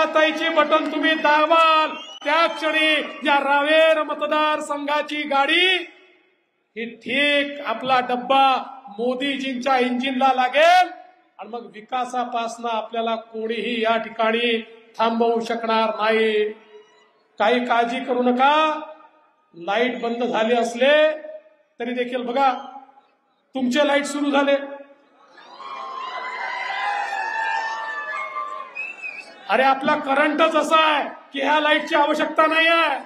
रक्षाताईची button तुम्ही दाबाल त्या क्षणी या रावेर मतदारसंघाची गाडी ही ठीक आपला डब्बा मोदीजींच्या इंजिनला लागेल आणि मग विकासापासून आपल्याला कोणीही या ठिकाणी थांबवू शकणार नाही। काही काळजी करू नका। लाईट बंद झाले असले तरी देखील बघा तुमचे लाईट सुरू झाले। अरे आपला करंटच असा आहे की ह्या लाईटची आवश्यकता नाही आहे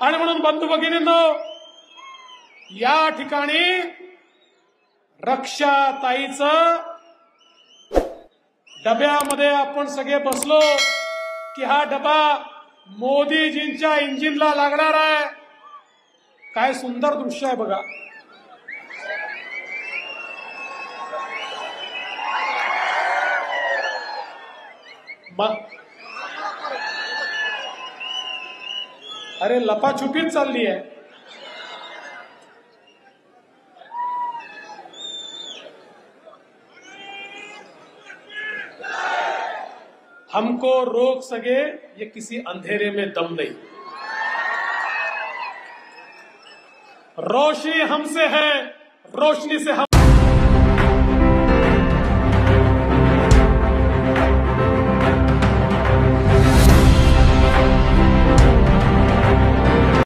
आणि म्हणून बंधू भगिनींनो या ठिकाणी रक्षाताईचं डब्यामध्ये आपण सगळे बसलो की हा डबा मोदीजींच्या इंजिनला लागणार आहे। काय सुंदर दृश्य आहे बघा। अरे लपाछुपीच चालली आहे। हमको रोक सके ये किसी अंधेरे में दम नहीं। रोशनी हमसे है, रोशनी से हम